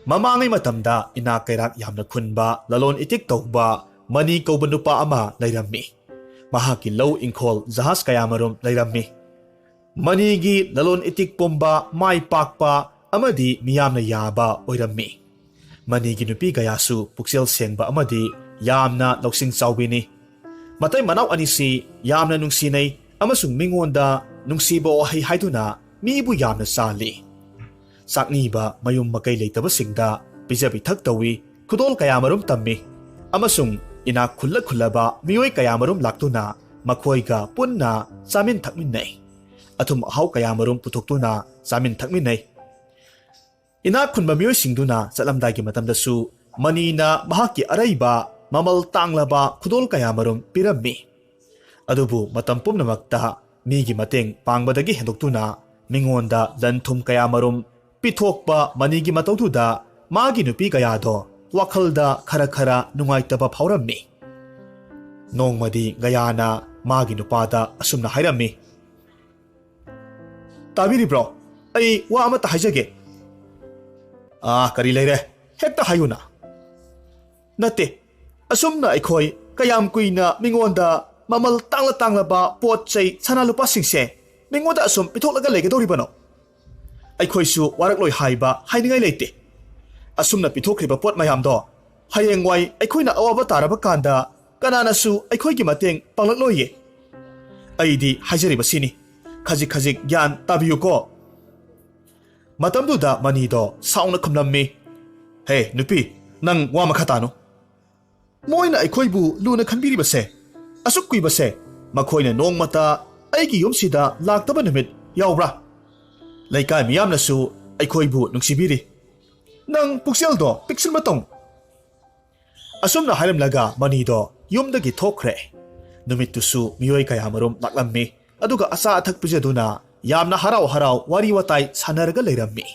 Mamangay matamda inakairak yamna khunba lalon itik tawba mani kauba nupa ama layrammi. Mahaki law ingkhol jahas kayamarom layrammi. Manigi lalon itik pomba mai pakpa amadi miyamna yaba oirammi. Manigi nupi gayasu puksel sengba amadi yamna loksing chawbini. Matay manaw anisi yamna nungsinay amasung mingonda nungsiba wahay hayduna miibu yamna sali. Sakniba mayum makay laytabasingda pijabi thaktawi kudol kayamarom tammi. Amasung ina khulla miyoy kayamarom laktuna makhoyga punna samin thakminnay. Atum ahaw kayamarom putoktuna samin thakminnay. Ina khunba miyoy singduna salamdagi matamdasu manina mahaki arayba mamal tanglaba kudol kayamarom pirammi. Adubu matampum namakta migi mateng pangbadagi hendoktuna mingonda lanthum kayamarom Pithokpa manigi matawtuda magi nupi gayado wakhalda khara nungaitaba phaurammi. Nongmadi gayana magi nupada asumna hairammi. Tabiri bro, ai wa amata haijage. Kari leire, hekta hayuna. Nate, asumna aikhoi kayam kuina mingonda mamal tangla ba pot chai sana lupa singse mingonda asum pithoklaga legedoribano. Aikhoisu warakloi haiba hainingay leite. Asumna pithokriba pot mayamdo hayengwai aikhoina awaba taraba kanda kananasu aikhoigi mateng panglakloye. Aidi haijariba sini khajik gyan tabiyuko. Matamduda manido sauna khumlammi. Hey nupi nang wa makhatano. Moina aikhoibu luna khanbiribase asuk kuibase makhoina nongmata aigi yumsida laktaba numit yawbra. Laikai miyamnasu aikhoibu nungsibiri. Nang pukseldo piksil matong. Asumna hairamlaga manido yumdagi thokre. Numitusu miyoy kayamarom laklammi. Aduga asa athak pijaduna yamna haraw wari watay sanaraga layrammi.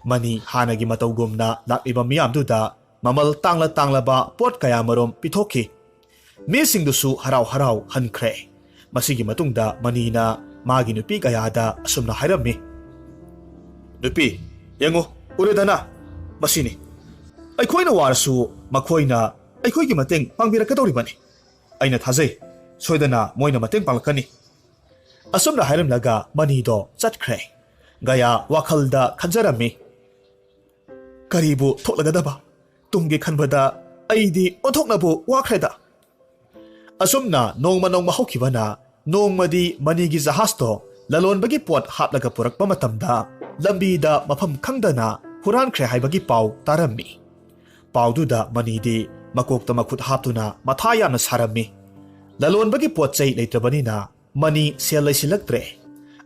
Mani hanagi matawgumna lakiba miyamduda mamal tangla ba pot kayamarom pithoki. Misingdusu haraw hankre. Masigi matungda manina magi nupi kayada asumna hairammi. Nupi, yango, uredana, masini. Aikhoina warasu, makhoina, aikhoigi mateng pangbirakadoribani. Aina thazay, soidana moina mateng panglakani. Asumna hairamlaga manido chatkre. Gaya wakhalda khanjarami. Karibu thoklagadaba. Tumgi khanbada aidi othoknabu wakreda. Asumna nongma hokibana nongmadi manigi jahasto lalon bagi pot haplaga purakpa matamda lambida mafam khangdana huran khre haibagi pau tarammi. Paududa manidi makokta makhut haptuna matha yamna sarammi. Lalon bagi pot chai leitrabanina mani sel laisilaktre.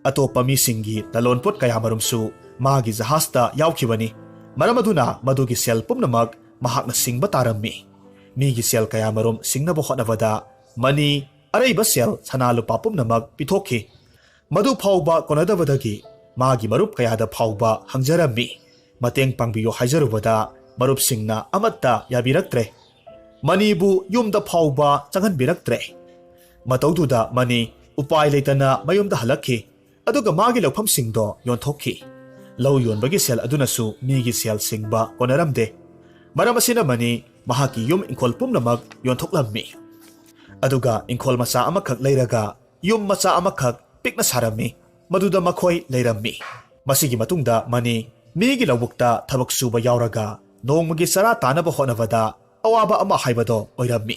Atopa misingi lalon pot kayamarumsu magi jahasta yawkhibani. Maramaduna madugi sel pumnamak mahakna singba tarammi. Migi sel kayamarum singnaba hotnabada mani araiba sel sanalupa pumnamak pithoki. Madu phawba konadabadagi magi marup kayada phawba hangjarammi. Mateng pangbiyo haijarubada marup singna amatta yabiraktre. Manibu yumda phawba changanbiraktre. Matawduda mani upay leitana mayumda halakhi. Aduga magi laupam singdo yonthokhi. Law yonbagi sel adunasu migi sel singba konaramde. Maramasina mani mahaki yum ingkol pumnamak yonthoklammi. Aduga ingkol masa amakak leiraga yum masa amakak pikna sarami. Maduda makhoi leirammi. Masigi matungda mani migi lawbukta thabak suba yawraga nongmagi sara tanaba hotnabada awaba ama haibado oirammi.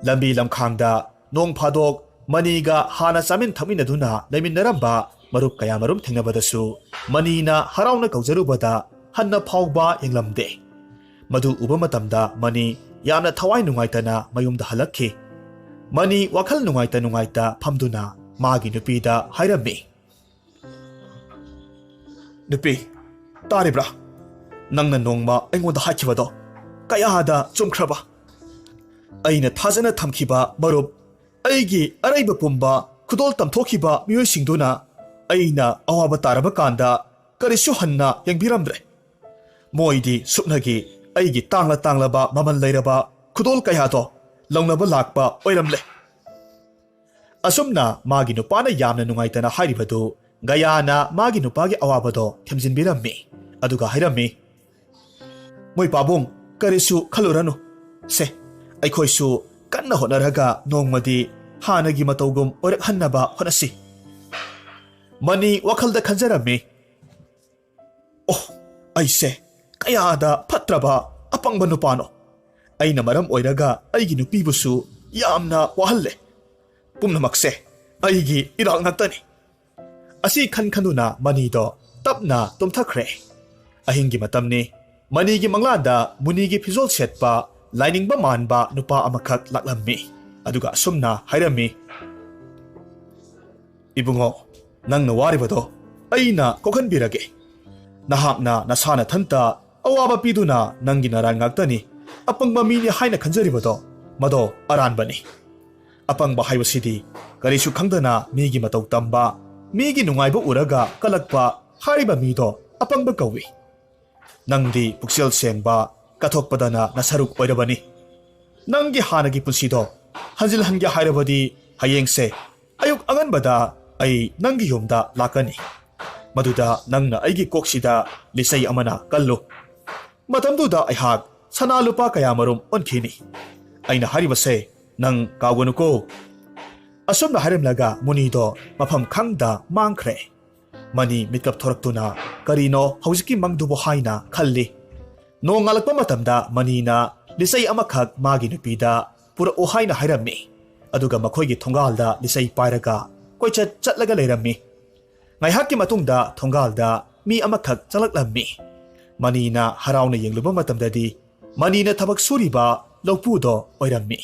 Lambi lamkhangda nong phadok maniga hana chamin thaminaduna leiminaramba marup kayamarum thengnabadasu manina harawna kaujarubada hanna phawba yenglamde. Madu uba matamda mani yamna thawai nungaitana mayumda halakhi. Mani wakhal nungaita phamduna magi nupida hairammi. Nupi, taribra. Nangna nongma aingonda haikibado kayada chumkhraba. Aina thajana thamkhiba marup aigi araiba pumba khudol tamthokiba miyoy singduna aina awaba taraba kanda karisu hanna yengbiramdre. Moidi supnagi aigi tangla ba maman leiraba khudol kayado lawnaba lakpa oiramle. Asumna magi nupana yamna nungaitana hairibadu gayana magi nupagi awabado themjinbirammi. Aduga hairammi. Moi pabong karisu khaluranu se aikhoisu kanna honaraga nongmadi hanagi matogum orak hannaba honasi mani wakhalda khanjarami oh aise kayada phatraba apangba nupano aina maram oiraga aigi nupibusu yamna wahalle pumnamakse aigi irak ngakani asi khanuna manido tapna tumthakre ahingi matamni manigi manglada munigi phizol setpa lainingba manba nupa amakhak laklammi aduga sumna hairami ibungo nangna waribado aina kokhanbirage nahakna nasana thanta awaba piduna nangi naran ngaktani apangba mini haina khanjaribado mado aranbani apangba haibasidi karisu khangdana migi matau tamba migi nungaiba uraga kalakpa hariba mido apangba kawi nangdi puksel sengba kathokpadana nasaruk oirabani nangi hanagi punsido hanjil hangya hairabadi hayengse ayuk anganbada ai nangi yomda lakani maduda nangna aigi koksida lisai amana kallu matamduda aihak sana lupa kaya marum onkhini aina haribase nang kawganuko asomna harimlaga munido mafam khangda mangkhre mani mitkap thoraktuna karino haujiki mangdubo haina khalli nongalakpa matamda manina lisai amakhak magi nupida pura ohaina hairami aduga makhoigi thongalda lisai pairaga koichat chatlaga leirami ngaihakki matungda thongalda mi amakhak chalaklammi manina harauna yengluba matamdadi manina thabak suriba lawpudo oirammi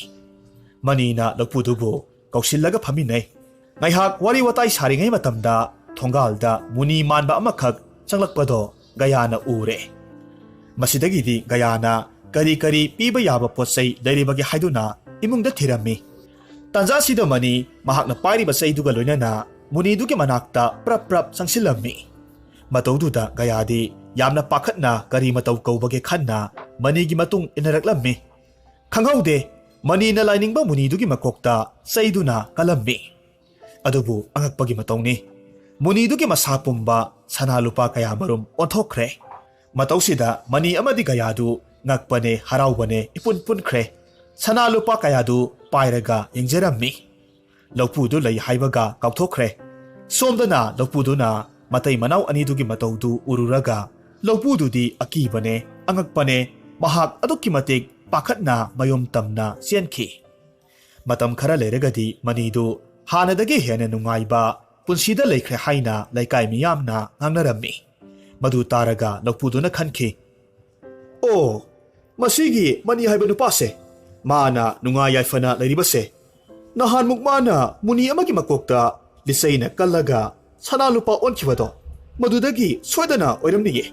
manina lawpudubu kausillaga phaminai ngaihak wari watai saringai matamda thongalda muni manba amakhak changlakpado gayana ure masidagidi gayana kari kari piba yaba potsai leiribagi haiduna imungda thirami tanja sida mani mahakna pairiba saiduga loinana munidugi manakta prap prap sangsillammi mataududa gayadi yamna pakhatna kari matau kaubage khanna manigi matung inaraklammi khanghaude manina lainingba munidugi makokta saiduna kalammi adubu angakpagi matawni munidugi masapumba sanalupa kaya marum onthokre matausida mani amadi gayadu ngakpane haraubane ipun punkhre sanalupa kayadu pairaga yengjerammi lawpudu lay haibaga kauthokre somdana lawpuduna matai manau anidugi mataudu ururaga lawpududi akibane angakpane mahak adukki matik pakhatna mayom tamna siankhi matam khara leiragadi manidu hanadagi hena nungaiba punsida leikhre haina laikai miyamna ngangnarammi madu taraga lawpuduna khankhi o masigi mani haiba nupase mana nungai yaifana leiribase nahan mukmana muni amagi makokta lisaina kallaga sanalupa onkhibado madudagi soidana oiramniye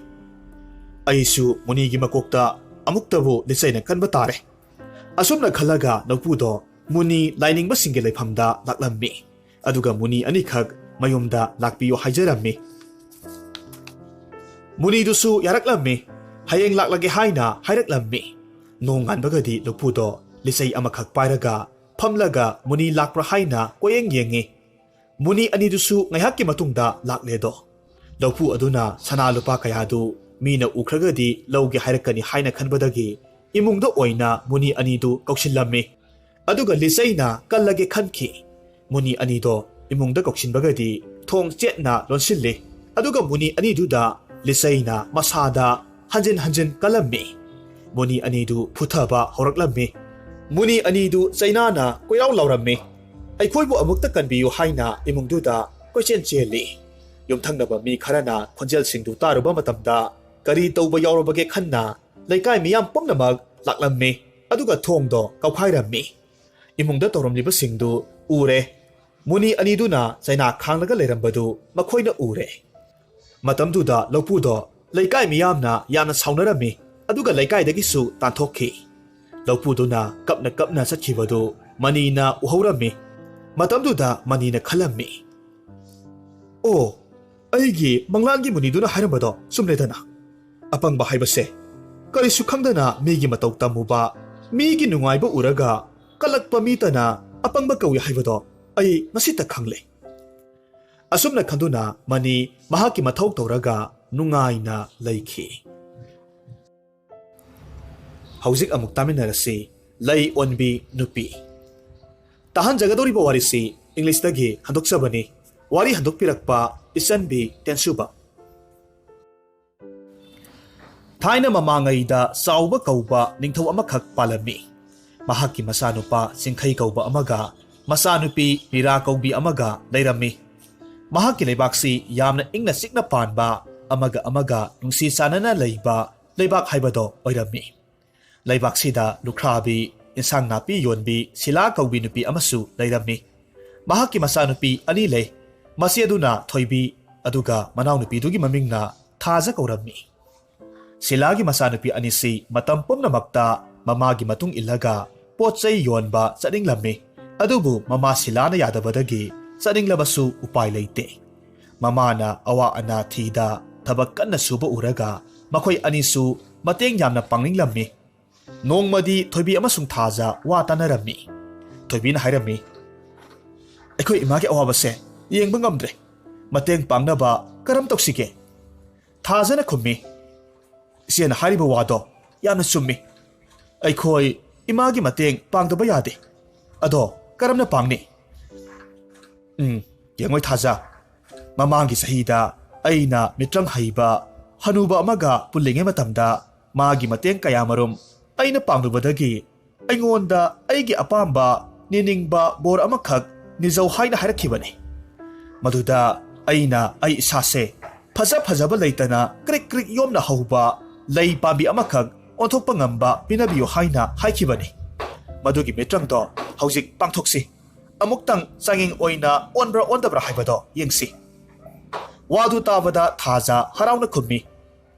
aisu munigi makokta amuktabu lisaina kanba tare asumna khalaga lawpudo muni lainingba singe leifamda laklammi aduga muni anikhak mayumda lakpiyo haijarammi muni dusu yaraklammi hayeng laklage haina hairaklammi nonganbagadi lawpudo lisai amakhak pairaga phamlaga muni lakpra haina koyeng yengi muni anidusu ngaihakki matungda lakledo lawpu aduna sanalupa kayadu mina ukragadi lawge hairakani haina khanbadagi imungda oina muni anidu kauksillammi aduga lisaina kallage khankhi muni anido imungda kauksinbagadi thong chetna lonsilli aduga muni aniduda lisaina masada hanjin hanjin kalammi muni anidu phuthaba horaklammi muni anidu chainana koiraw laurammi aikhoibu amukta kanbiyu haina imungduda koichen cheli yumthangnaba mi kharana khonjel singdu taruba matamda kari tauba yaurabage khanna laikai miyam pomnamak laklammi aduga thongdo kaukhairammi imungda toromliba singdu ure muni aniduna chaina khanglaga leirambadu makhoina ure matamduda lawpudo laikai miyamna yamna saunarami aduga laikai dagisu tanthokhi lawpuduna kapna kapna sakhibadu manina uhaurami matamduda manina khalammi o aigi manglangi muniduna hairambado sumledana apangba haibase karisu khangdana migi matau tamuba migi nungaiba uraga kalakpa mitana apangba kawi haibado ai masita khangle asumna khanduna mani mahaki mathau tawraga nungaina leikhi ꯍꯧꯖꯤꯛ ꯑꯃꯨꯛ ꯇꯥꯃꯤꯟꯅꯔꯁꯤ ꯂꯩ ꯑꯣꯟꯕꯤ ꯅꯨꯄꯤ ꯇꯥꯍꯟꯖꯒꯗꯧꯔꯤꯕ ꯋꯥꯔꯤꯁꯤ ꯏꯪꯂꯤꯁꯇꯒꯤ ꯍꯟꯗꯣꯛꯆꯕꯅꯤ ꯋꯥꯔꯤ ꯍꯟꯗꯣꯛꯄꯤꯔꯛꯄ ꯏꯆꯟꯕꯤ ꯇꯦꯟꯁꯨꯕ ꯊꯥꯏꯅ ꯃꯃꯥꯡꯉꯩꯗ ꯆꯥꯎꯕ ꯀꯧꯕ ꯅꯤꯡꯊꯧ ꯑꯃꯈꯛ ꯄꯥꯜꯂꯝꯃꯤ ꯃꯍꯥꯛꯀꯤ ꯃꯆꯥꯅꯨꯄꯥ ꯆꯤꯡꯈꯩ ꯀꯧꯕ ꯑꯃꯒ ꯃꯆꯥꯅꯨꯄꯤ ꯃꯤꯔꯥ ꯀꯧꯕꯤ ꯑꯃꯒ ꯂꯩꯔꯝꯃꯤ ꯃꯍꯥꯛꯀꯤ ꯂꯩꯕꯥꯛꯁꯤ ꯌꯥꯝꯅ ꯏꯪꯅ ꯆꯤꯛꯅ ꯄꯥꯟꯕ ꯑꯃꯒ ꯅꯨꯡꯁꯤ ꯆꯥꯟꯅꯅ ꯂꯩꯕ ꯂꯩꯕꯥꯛ ꯍꯥꯏꯕꯗꯣ ꯑꯣꯏꯔꯝꯃꯤ ꯂꯩꯕꯥꯛꯁꯤꯗ ꯂꯨꯈ꯭ꯔꯥꯕꯤ ꯏꯟꯁꯥꯡ ꯅꯥꯄꯤ ꯌꯣꯟꯕꯤ ꯁꯤꯂꯥ ꯀꯧꯕꯤ ꯅꯨꯄꯤ ꯑꯃꯁꯨ ꯂꯩꯔꯝꯃꯤ ꯃꯍꯥꯛꯀꯤ ꯃꯆꯥꯅꯨꯄꯤ ꯑꯅꯤ ꯂꯩ ꯃꯆꯦ ꯑꯗꯨꯅ ꯊꯣꯏꯕꯤ ꯑꯗꯨꯒ ꯃꯅꯥꯎꯅꯨꯄꯤꯗꯨꯒꯤ ꯃꯃꯤꯡꯅ ꯊꯥꯖ ꯀꯧꯔꯝꯃꯤ ꯁꯤꯂꯥꯒꯤ ꯃꯆꯥꯅꯨꯄꯤ ꯑꯅꯤꯁꯤ ꯃꯇꯝ ꯄꯨꯝꯅꯃꯛꯇ ꯃꯃꯥꯒꯤ ꯃꯇꯨꯡ ꯏꯜꯂꯒ ꯄꯣꯠꯆꯩ ꯌꯣꯟꯕ ꯆꯠꯅꯤꯡꯂꯝꯃꯤ ꯑꯗꯨꯕꯨ ꯃꯃꯥ ꯁꯤꯂꯥꯅ ꯌꯥꯗꯕꯗꯒꯤ ꯆꯠꯅꯤꯡꯂꯕꯁꯨ ꯎꯄꯥꯏ ꯂꯩꯇꯦ ꯃꯃꯥꯅ ꯑꯋꯥ ꯑꯅꯥ ꯊꯤꯗ ꯊꯕꯛ ꯀꯟꯅ ꯁꯨꯕ ꯎꯔꯒ ꯃꯈꯣꯏ ꯑꯅꯤꯁꯨ ꯃꯇꯦꯡ ꯌꯥꯝꯅ ꯄꯥꯡꯅꯤꯡꯂꯝꯃꯤ ꯅꯣꯡꯃꯗꯤ ꯊꯣꯏꯕꯤ ꯑꯃꯁꯨꯡ ꯊꯥꯖ ꯋꯥ ꯇꯥꯟꯅꯔꯝꯃꯤ ꯊꯣꯏꯕꯤꯅ ꯍꯥꯏꯔꯝꯃꯤ ꯑꯩꯈꯣꯏ ꯏꯃꯥꯒꯤ ꯑꯋꯥꯕꯁꯦ ꯌꯦꯡꯕ ꯉꯝꯗ꯭ꯔꯦ ꯃꯇꯦꯡ ꯄꯥꯡꯅꯕ ꯀꯔꯝ ꯇꯧꯁꯤꯒꯦ ꯊꯥꯖꯅ ꯈꯨꯝꯃꯤ ꯏꯆꯦꯅ ꯍꯥꯏꯔꯤꯕ ꯋꯥꯗꯣ ꯌꯥꯝꯅ ꯆꯨꯝꯃꯤ ꯑꯩꯈꯣꯏ ꯏꯃꯥꯒꯤ ꯃꯇꯦꯡ ꯄꯥꯡꯗꯕ ꯌꯥꯗꯦ ꯑꯗꯣ ꯀꯔꯝꯅ ꯄꯥꯡꯅꯤ ꯌꯦꯡꯉꯣꯏ ꯊꯥꯖ ꯃꯃꯥꯡꯒꯤ ꯆꯍꯤꯗ ꯑꯩꯅ ꯃꯤꯇ꯭ꯔꯪ ꯍꯩꯕ ꯍꯅꯨꯕ ꯑꯃꯒ ꯄꯨꯜꯂꯤꯉꯩ ꯃꯇꯝꯗ ꯃꯥꯒꯤ ꯃꯇꯦꯡ ꯀꯌꯥꯃꯔꯨꯝ ꯑꯩꯅ ꯄꯥꯡꯂꯨꯕꯗꯒꯤ ꯑꯩꯉꯣꯟꯗ ꯑꯩꯒꯤ ꯑꯄꯥꯝꯕ ꯅꯤꯅꯤꯡꯕ ꯕꯣꯔ ꯑꯃꯈꯛ ꯅꯤꯖꯧ ꯍꯥꯏꯅ ꯍꯥꯏꯔꯛꯈꯤꯕꯅꯤ ꯃꯗꯨꯗ ꯑꯩꯅ ꯑꯩ ꯏꯁꯥꯁꯦ ꯐꯖꯕ ꯂꯩꯇꯅ ꯀ꯭ꯔꯤꯛ ꯀ꯭ꯔꯤꯛ ꯌꯣꯝꯅ ꯍꯧꯕ ꯂꯩ ꯄꯥꯝꯕꯤ ꯑꯃꯈꯛ ꯑꯣꯟꯊꯣꯛꯄ ꯉꯝꯕ ꯄꯤꯅꯕꯤꯌꯨ ꯍꯥꯏꯅ ꯍꯥꯏꯈꯤꯕꯅꯤ ꯃꯗꯨꯒꯤ ꯃꯤꯇ꯭ꯔꯪꯗꯣ ꯍꯧꯖꯤꯛ ꯄꯥꯡꯊꯣꯛꯁꯤ ꯑꯃꯨꯛꯇꯪ ꯆꯥꯡꯌꯦꯡ ꯑꯣꯏꯅ ꯑꯣꯟꯕ꯭ꯔꯥ ꯑꯣꯟꯗꯕ꯭ꯔꯥ ꯍꯥꯏꯕꯗꯣ ꯌꯦꯡꯁꯤ ꯋꯥꯗꯨ ꯇꯥꯕꯗ ꯊꯥꯖ ꯍꯔꯥꯎꯅ ꯈꯨꯝꯃꯤ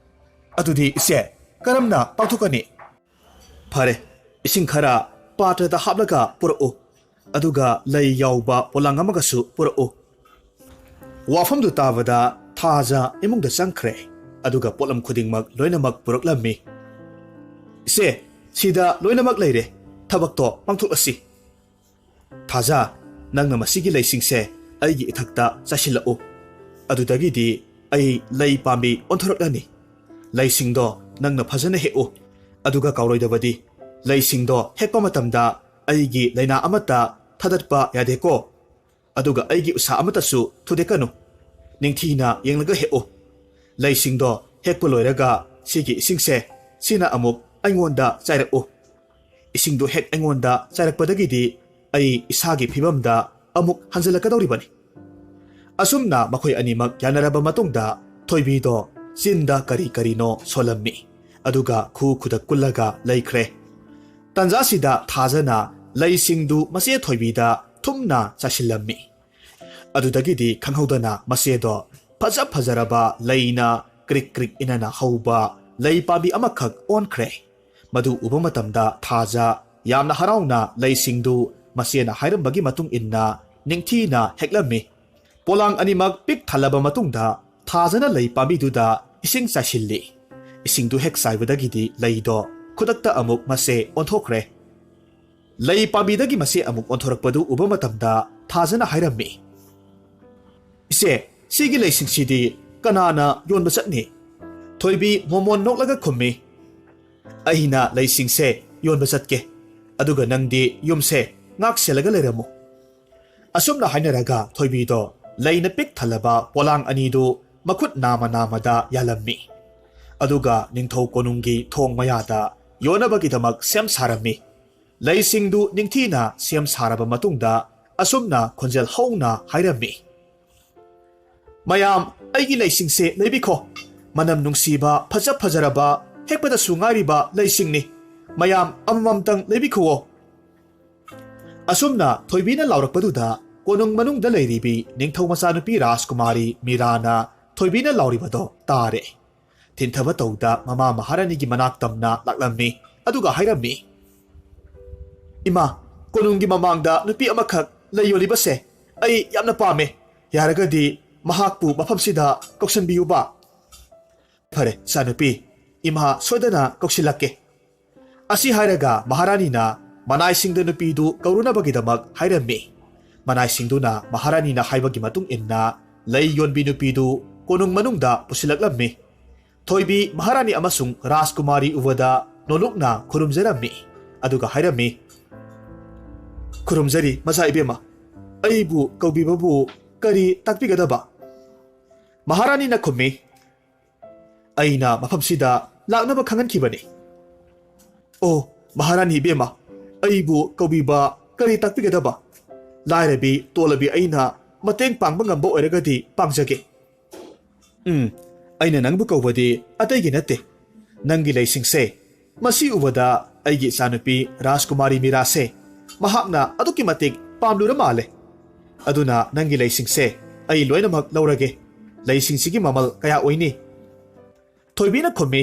ꯑꯗꯨꯗꯤ ꯏꯆꯦ ꯀꯔꯝꯅ ꯄꯥꯡꯊꯣꯛꯀꯅꯤ ꯐꯔꯦ ꯏꯁꯤꯡ ꯈꯔ ꯄꯥꯇ꯭ꯔꯗ ꯍꯥꯞꯂꯒ ꯄꯨꯔꯛꯎ ꯑꯗꯨꯒ ꯂꯩ ꯌꯥꯎꯕ ꯄꯣꯂꯥꯡ ꯑꯃꯒꯁꯨ ꯄꯨꯔꯛꯎ ꯋꯥꯐꯝꯗꯨ ꯇꯥꯕꯗ ꯊꯥꯖ ꯏꯃꯨꯡꯗ ꯆꯪꯈ꯭ꯔꯦ ꯑꯗꯨꯒ ꯄꯣꯠꯂꯝ ꯈꯨꯗꯤꯡꯃꯛ ꯂꯣꯏꯅꯃꯛ ꯄꯨꯔꯛꯂꯝꯃꯤ ꯏꯆꯦ ꯁꯤꯗ ꯂꯣꯏꯅꯃꯛ ꯂꯩꯔꯦ ꯊꯕꯛꯇꯣ ꯄꯥꯡꯊꯣꯛꯂꯁꯤ ꯊꯥꯖ ꯅꯪꯅ ꯃꯁꯤꯒꯤ ꯂꯩꯁꯤꯡꯁꯦ ꯑꯩꯒꯤ ꯏꯊꯛꯇ ꯆꯥꯏꯁꯤꯜꯂꯛꯎ ꯑꯗꯨꯗꯒꯤꯗꯤ ꯑꯩ ꯂꯩ ꯄꯥꯝꯕꯤ ꯑꯣꯟꯊꯣꯔꯛꯂꯅꯤ ꯂꯩꯁꯤꯡꯗꯣ ꯅꯪꯅ ꯐꯖꯅ ꯍꯦꯛꯎ ꯑꯗꯨꯒ ꯀꯥꯎꯔꯣꯏꯗꯕꯗꯤ ꯂꯩꯁꯤꯡꯗꯣ ꯍꯦꯛꯄ ꯃꯇꯝꯗ ꯑꯩꯒꯤ ꯂꯩꯅꯥ ꯑꯃꯠꯇ ꯊꯥꯗꯠꯄ ꯌꯥꯗꯦꯀꯣ ꯑꯗꯨꯒ ꯑꯩꯒꯤ ꯎꯁꯥ ꯑꯃꯠꯇꯁꯨ ꯊꯨꯗꯦꯛꯀꯅꯨ ꯅꯤꯡꯊꯤꯅ ꯌꯦꯡꯂꯒ ꯍꯦꯛꯎ ꯂꯩꯁꯤꯡꯗꯣ ꯍꯦꯛꯄ ꯂꯣꯏꯔꯒ ꯁꯤꯒꯤ ꯏꯁꯤꯡꯁꯦ ꯁꯤꯅ ꯑꯃꯨꯛ ꯑꯩꯉꯣꯟꯗ ꯆꯥꯏꯔꯛꯎ ꯏꯁꯤꯡꯗꯣ ꯍꯦꯛ ꯑꯩꯉꯣꯟꯗ ꯆꯥꯏꯔꯛꯄꯗꯒꯤꯗꯤ ꯑꯩ ꯏꯁꯥꯒꯤ ꯐꯤꯕꯝꯗ ꯑꯃꯨꯛ ꯍꯟꯖꯤꯜꯂꯛꯀꯗꯧꯔꯤꯕꯅꯤ ꯑꯁꯨꯝꯅ ꯃꯈꯣꯏ ꯑꯅꯤꯃꯛ ꯌꯥꯅꯔꯕ ꯃꯇꯨꯡꯗ ꯊꯣꯏꯕꯤꯗꯣ ꯆꯤꯟꯗ ꯀꯔꯤ ꯀꯔꯤꯅꯣ ꯁꯣꯜꯂꯝꯃꯤ ꯑꯗꯨꯒ ꯈꯨꯗ ꯀꯨꯜꯂꯒ ꯂꯩꯈ꯭ꯔꯦ ꯇꯟꯖꯥꯁꯤꯗ ꯊꯥꯖꯅ ꯂꯩꯁꯤꯡꯗꯨ ꯃꯆꯦ ꯊꯣꯏꯕꯤꯗ ꯊꯨꯝꯅ ꯆꯥꯏꯁꯤꯜꯂꯝꯃꯤ ꯑꯗꯨꯗꯒꯤꯗꯤ ꯈꯪꯍꯧꯗꯅ ꯃꯆꯦꯗꯣ ꯐꯖꯔꯕ ꯂꯩꯅ ꯀ꯭ꯔꯤꯛ ꯀ꯭ꯔꯤꯛ ꯏꯅꯅ ꯍꯧꯕ ꯂꯩ ꯄꯥꯝꯕꯤ ꯑꯃꯈꯛ ꯑꯣꯟꯈ꯭ꯔꯦ ꯃꯗꯨ ꯎꯕ ꯃꯇꯝꯗ ꯊꯥꯖ ꯌꯥꯝꯅ ꯍꯔꯥꯎꯅ ꯂꯩꯁꯤꯡꯗꯨ ꯃꯆꯦꯅ ꯍꯥꯏꯔꯝꯕꯒꯤ ꯃꯇꯨꯡ ꯏꯟꯅ ꯅꯤꯡꯊꯤꯅ ꯍꯦꯛꯂꯝꯃꯤ ꯄꯣꯂꯥꯡ ꯑꯅꯤꯃꯛ ꯄꯤꯛ ꯊꯜꯂꯕ ꯃꯇꯨꯡꯗ ꯊꯥꯖꯅ ꯂꯩ ꯄꯥꯝꯕꯤꯗꯨꯗ ꯏꯁꯤꯡ ꯆꯥꯏꯁꯤꯜꯂꯤ ꯏꯁꯤꯡꯗꯨ ꯍꯦꯛ ꯆꯥꯏꯕꯗꯒꯤꯗꯤ ꯂꯩꯗꯣ ꯈꯨꯗꯛꯇ ꯑꯃꯨꯛ ꯃꯆꯦ ꯑꯣꯟꯊꯣꯛꯈ꯭ꯔꯦ ꯂꯩ ꯄꯥꯝꯕꯤꯗꯒꯤ ꯃꯆꯦ ꯑꯃꯨꯛ ꯑꯣꯟꯊꯣꯔꯛꯄꯗꯨ ꯎꯕ ꯃꯇꯝꯗ ꯊꯥꯖꯅ ꯍꯥꯏꯔꯝꯃꯤ ꯏꯆꯦ ꯁꯤꯒꯤ ꯂꯩꯁꯤꯡꯁꯤꯗꯤ ꯀꯅꯥꯅ ꯌꯣꯟꯕ ꯆꯠꯅꯤ ꯊꯣꯏꯕꯤ ꯃꯣꯃꯣꯟ ꯅꯣꯛꯂꯒ ꯈꯨꯝꯃꯤ ꯑꯩꯅ ꯂꯩꯁꯤꯡꯁꯦ ꯌꯣꯟꯕ ꯆꯠꯀꯦ ꯑꯗꯨꯒ ꯅꯪꯗꯤ ꯌꯨꯝꯁꯦ ꯉꯥꯛ ꯁꯦꯜꯂꯒ ꯂꯩꯔꯝꯃꯨ ꯑꯁꯨꯝꯅ ꯍꯥꯏꯅꯔꯒ ꯊꯣꯏꯕꯤꯗꯣ ꯂꯩꯅ ꯄꯤꯛ ꯊꯜꯂꯕ ꯄꯣꯂꯥꯡ ꯑꯅꯤꯗꯨ ꯃꯈꯨꯠ ꯅꯥꯝꯃꯗ ꯌꯥꯜꯂꯝꯃꯤ ꯑꯗꯨꯒ ꯅꯤꯡꯊꯧ ꯀꯣꯅꯨꯡꯒꯤ ꯊꯣꯡ ꯃꯌꯥꯗ ꯌꯣꯟꯅꯕꯒꯤꯗꯃꯛ ꯁꯦꯝ ꯁꯥꯔꯝꯃꯤ ꯂꯩꯁꯤꯡꯗꯨ ꯅꯤꯡꯊꯤꯅ ꯁꯦꯝ ꯁꯥꯔꯕ ꯃꯇꯨꯡꯗ ꯑꯁꯨꯝꯅ ꯈꯣꯟꯖꯦꯜ ꯍꯧꯅ ꯍꯥꯏꯔꯝꯃꯤ ꯃꯌꯥꯝ ꯑꯩꯒꯤ ꯂꯩꯁꯤꯡꯁꯦ ꯂꯩꯕꯤꯈꯣ ꯃꯅꯝ ꯅꯨꯡꯁꯤꯕ ꯐꯖꯔꯕ ꯍꯦꯛꯄꯗꯁꯨ ꯉꯥꯏꯔꯤꯕ ꯂꯩꯁꯤꯡꯅꯤ ꯃꯌꯥꯝ ꯑꯃꯃꯝꯇꯪ ꯂꯩꯕꯤꯈꯨꯋꯣ ꯑꯁꯨꯝꯅ ꯊꯣꯏꯕꯤꯅ ꯂꯥꯎꯔꯛꯄꯗꯨꯗ ꯀꯣꯅꯨꯡ ꯃꯅꯨꯡꯗ ꯂꯩꯔꯤꯕꯤ ꯅꯤꯡꯊꯧ ꯃꯆꯥꯅꯨꯄꯤ ꯔꯥꯖꯀꯨꯃꯥꯔꯤ ꯃꯤꯔꯥꯅ ꯊꯣꯏꯕꯤꯅ ꯂꯥꯎꯔꯤꯕꯗꯣ ꯇꯥꯔꯦ ꯊꯤꯟꯊꯕ ꯇꯧꯗ ꯃꯃꯥ ꯃꯍꯥꯔꯥꯅꯤꯒꯤ ꯃꯅꯥꯛ ꯇꯝꯅ ꯂꯥꯛꯂꯝꯃꯤ ꯑꯗꯨꯒ ꯍꯥꯏꯔꯝꯃꯤ ꯏꯃꯥ ꯀꯣꯅꯨꯡꯒꯤ ꯃꯃꯥꯡꯗ ꯅꯨꯄꯤ ꯑꯃꯈꯛ ꯂꯩ ꯌꯣꯜꯂꯤꯕꯁꯦ ꯑꯩ ꯌꯥꯝꯅ ꯄꯥꯝꯃꯦ ꯌꯥꯔꯒꯗꯤ ꯃꯍꯥꯛꯄꯨ ꯃꯐꯝꯁꯤꯗ ꯀꯧꯁꯟꯕꯤꯌꯨꯕ ꯐꯔꯦ ꯏꯆꯥꯅꯨꯄꯤ ꯏꯃꯥ ꯁꯣꯏꯗꯅ ꯀꯧꯁꯤꯜꯂꯛꯀꯦ ꯑꯁꯤ ꯍꯥꯏꯔꯒ ꯃꯍꯥꯔꯥꯅꯤꯅ ꯃꯅꯥꯏꯁꯤꯡꯗ ꯅꯨꯄꯤꯗꯨ ꯀꯧꯔꯨꯅꯕꯒꯤꯗꯃꯛ ꯍꯥꯏꯔꯝꯃꯤ ꯃꯅꯥꯏꯁꯤꯡꯗꯨꯅ ꯃꯍꯥꯔꯥꯅꯤꯅ ꯍꯥꯏꯕꯒꯤ ꯃꯇꯨꯡ ꯏꯟꯅ ꯂꯩ ꯌꯣꯟꯕꯤ ꯅꯨꯄꯤꯗꯨ ꯀꯣꯅꯨꯡ ꯃꯅꯨꯡꯗ ꯄꯨꯁꯤꯜꯂꯛꯂꯝꯃꯤ ꯊꯣꯏꯕꯤ ꯃꯍꯥꯔꯥꯅꯤ ꯑꯃꯁꯨꯡ ꯔꯥꯖꯀꯨꯃꯥꯔꯤ ꯎꯕꯗ ꯅꯣꯂꯨꯛꯅ ꯈꯨꯔꯨꯝꯖꯔꯝꯃꯤ ꯑꯗꯨꯒ ꯍꯥꯏꯔꯝꯃꯤ ꯈꯨꯔꯨꯝꯖꯔꯤ ꯃꯆꯥ ꯏꯕꯦꯝꯃ ꯑꯩꯕꯨ ꯀꯧꯕꯤꯕꯕꯨ ꯀꯔꯤ ꯇꯥꯛꯄꯤꯒꯗꯕ ꯃꯍꯥꯔꯥꯅꯤꯅ ꯈꯨꯝꯃꯤ ꯑꯩꯅ ꯃꯐꯝꯁꯤꯗ ꯂꯥꯛꯅꯕ ꯈꯪꯍꯟꯈꯤꯕꯅꯤ ꯑꯣ ꯃꯍꯥꯔꯥꯅꯤ ꯏꯕꯦꯝꯃ ꯑꯩꯕꯨ ꯀꯧꯕꯤꯕ ꯀꯔꯤ ꯇꯥꯛꯄꯤꯒꯗꯕ ꯂꯥꯏꯔꯕꯤ ꯇꯣꯜꯂꯕꯤ ꯑꯩꯅ ꯃꯇꯦꯡ ꯄꯥꯡꯕ ꯉꯝꯕ ꯑꯣꯏꯔꯒꯗꯤ ꯄꯥꯡꯖꯒꯦ ꯑꯩꯅ ꯅꯪꯕꯨ ꯀꯧꯕꯗꯤ ꯑꯇꯩꯒꯤ ꯅꯠꯇꯦ ꯅꯪꯒꯤ ꯂꯩꯁꯤꯡꯁꯦ ꯃꯁꯤ ꯎꯕꯗ ꯑꯩꯒꯤ ꯏꯆꯥꯅꯨꯄꯤ ꯔꯥꯖꯀꯨꯃꯥꯔꯤ ꯃꯤꯔꯥꯁꯦ ꯃꯍꯥꯛꯅ ꯑꯗꯨꯛꯀꯤ ꯃꯇꯤꯛ ꯄꯥꯝꯂꯨꯔ ꯃꯥꯜꯂꯦ ꯑꯗꯨꯅ ꯅꯪꯒꯤ ꯂꯩꯁꯤꯡꯁꯦ ꯑꯩ ꯂꯣꯏꯅꯃꯛ ꯂꯧꯔꯒꯦ ꯂꯩꯁꯤꯡꯁꯤꯒꯤ ꯃꯃꯜ ꯀꯌꯥ ꯑꯣꯏꯅꯤ ꯊꯣꯏꯕꯤꯅ ꯈꯨꯝꯃꯤ